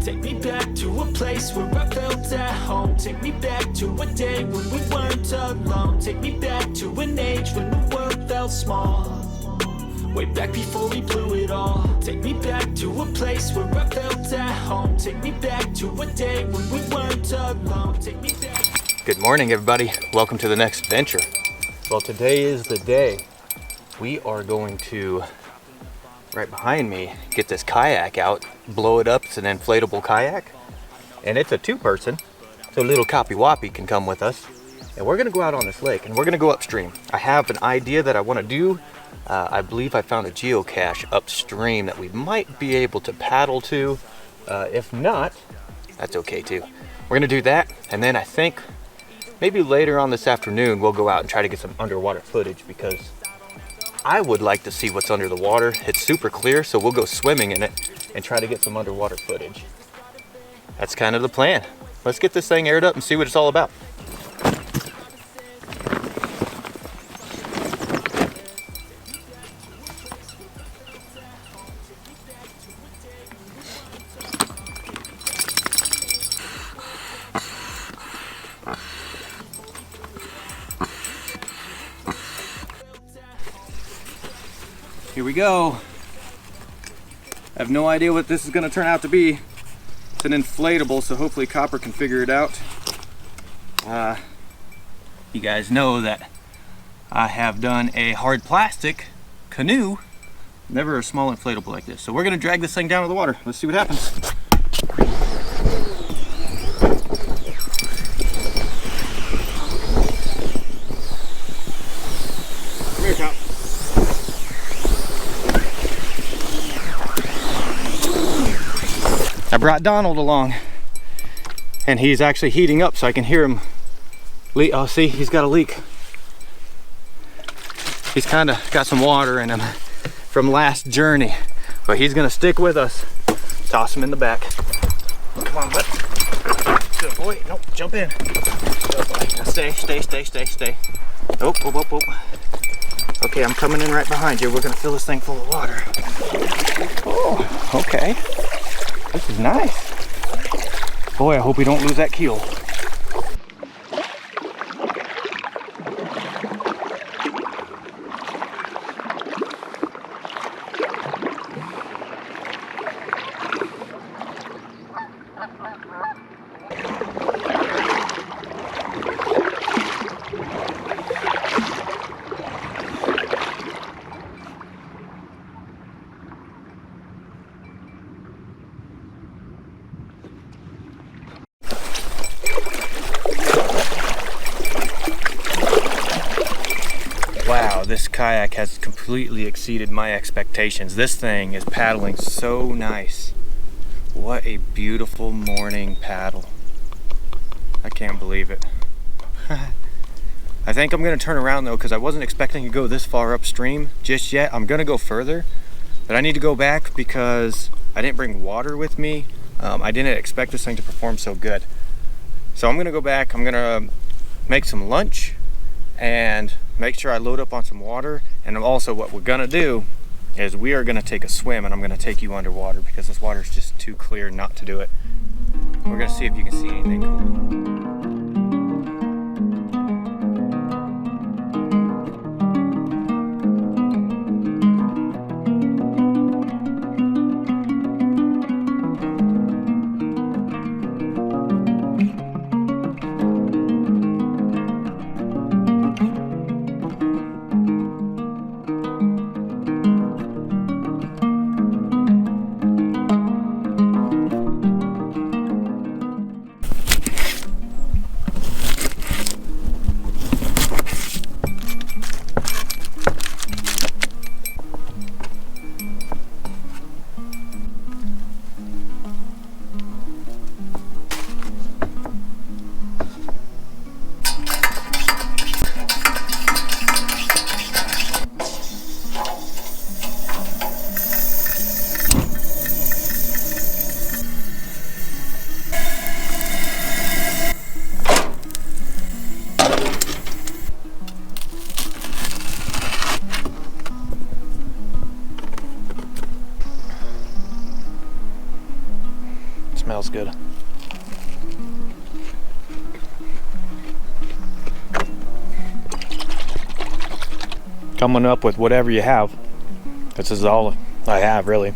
Take me back to a place where I felt at home. Take me back to a day when we weren't alone. Take me back to an age when the world felt small. Way back before we blew it all. Take me back to a place where I felt at home. Take me back to a day when we weren't alone. Take me back. Good morning, everybody. Welcome to the next venture. Well, today is the day. We are going to, right behind me, get this kayak out, blow it up. It's an inflatable kayak, and it's a two-person, so little Coppy Woppy can come with us. And we're gonna go out on this lake, and we're gonna go upstream. I have an idea that I wanna do. I believe I found a geocache upstream that we might be able to paddle to. If not, that's okay too. We're gonna do that, and then I think maybe later on this afternoon we'll go out and try to get some underwater footage, because I would like to see what's under the water. It's super clear, so we'll go swimming in it and try to get some underwater footage. That's kind of the plan. Let's get this thing aired up and see what it's all about. Here we go. I have no idea what this is going to turn out to be. It's an inflatable, so hopefully Copper can figure it out. You guys know that I have done a hard plastic canoe, never a small inflatable like this. So we're going to drag this thing down to the water. Let's see what happens. Come here, Cop. I brought Donald along, and he's actually heating up so I can hear him leak. Oh, see, he's got a leak. He's kind of got some water in him from last journey, but he's gonna stick with us. Toss him in the back. Come on, bud. Good boy. Nope, jump in. Good boy. Now stay. Oh. Okay, I'm coming in right behind you. We're gonna fill this thing full of water. Oh, okay. This is nice. Boy, I hope we don't lose that keel. Wow, this kayak has completely exceeded my expectations. This thing is paddling so nice. What a beautiful morning paddle. I can't believe it. I think I'm gonna turn around though, because I wasn't expecting to go this far upstream just yet. I'm gonna go further, but I need to go back because I didn't bring water with me. I didn't expect this thing to perform so good. So I'm gonna go back, I'm gonna make some lunch and make sure I load up on some water. And also what we're gonna do is we are gonna take a swim, and I'm gonna take you underwater because this water is just too clear not to do it. We're gonna see if you can see anything cool. coming up with whatever you have. This is all I have, really.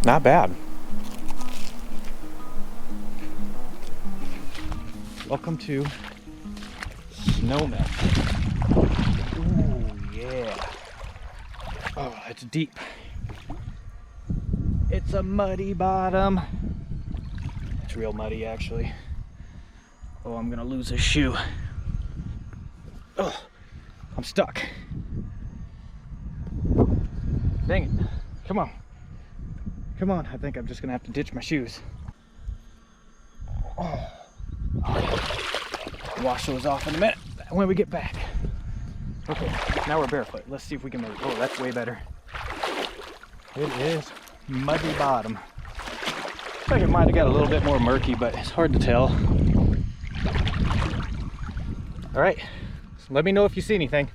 Not bad. Welcome to Snowman. Ooh, yeah. Oh, it's deep. It's a muddy bottom. It's real muddy, actually. Oh, I'm gonna lose a shoe. Oh, I'm stuck. Dang it. Come on. Come on. I think I'm just gonna have to ditch my shoes. Oh. Wash those off in a minute when we get back. Okay, now we're barefoot. Let's see if we can make it. Oh, that's way better. It is muddy bottom. I think it might have got a little bit more murky, but it's hard to tell. All right, so let me know if you see anything.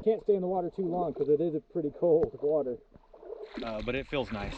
Can't stay in the water too long because it is a pretty cold water, but it feels nice.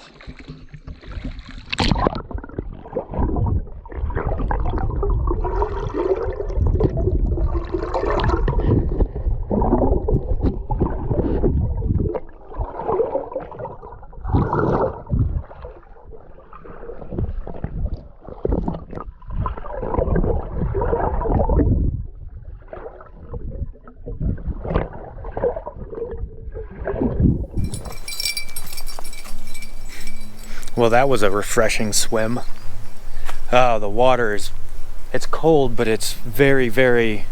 Well, that was a refreshing swim. Oh, the water it's cold, but it's very, very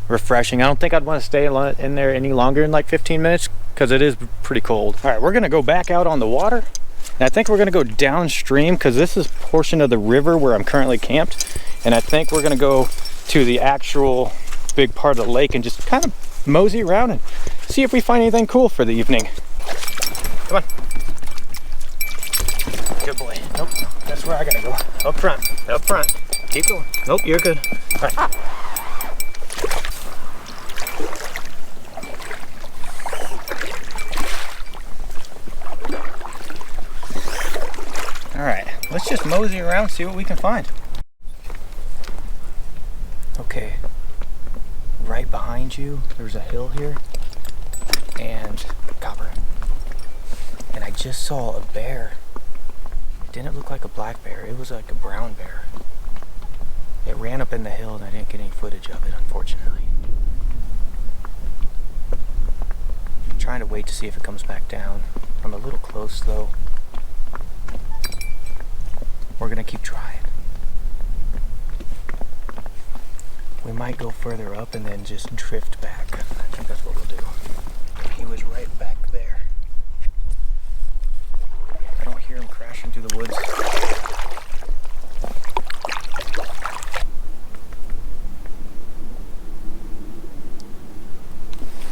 refreshing. I don't think I'd want to stay in there any longer than like 15 minutes because it is pretty cold. All right, we're gonna go back out on the water. And I think we're gonna go downstream because this is a portion of the river where I'm currently camped. And I think we're gonna go to the actual big part of the lake and just kind of mosey around and see if we find anything cool for the evening. Come on. Good boy. Nope, that's where I gotta go. Up front, up front. Keep going. Nope, you're good. All right. All right, let's just mosey around, see what we can find. Okay, right behind you, there's a hill here, and copper. And I just saw a bear. Didn't look like a black bear, it was like a brown bear. It ran up in the hill and I didn't get any footage of it, unfortunately. I'm trying to wait to see if it comes back down. I'm a little close though. We're gonna keep trying. We might go further up and then just drift back. I think that's what we'll do. He was right back there. I don't hear him crashing through the woods.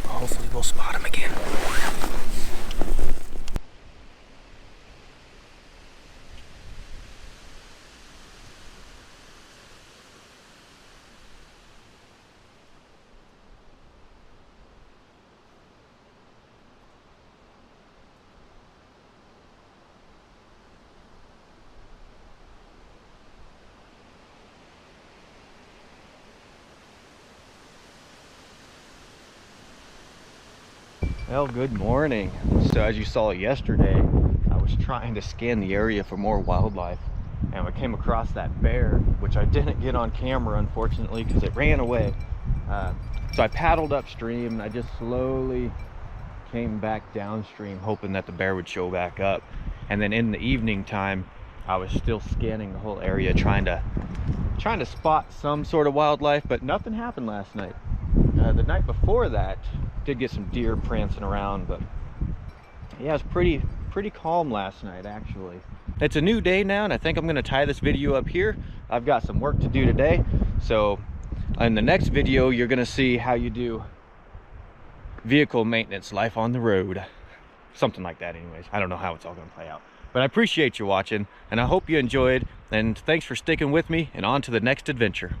Hopefully we'll spot him again. Well, good morning. So as you saw yesterday, I was trying to scan the area for more wildlife, and we came across that bear, which I didn't get on camera unfortunately because it ran away. So I paddled upstream and I just slowly came back downstream hoping that the bear would show back up. And then in the evening time I was still scanning the whole area trying to spot some sort of wildlife, but nothing happened last night. The night before that did get some deer prancing around, but yeah, it's pretty calm last night actually. It's a new day now and I think I'm going to tie this video up here. I've got some work to do today, so in the next video you're going to see how you do vehicle maintenance, life on the road, something like that. Anyways, I don't know how it's all going to play out, but I appreciate you watching and I hope you enjoyed, and thanks for sticking with me, and on to the next adventure.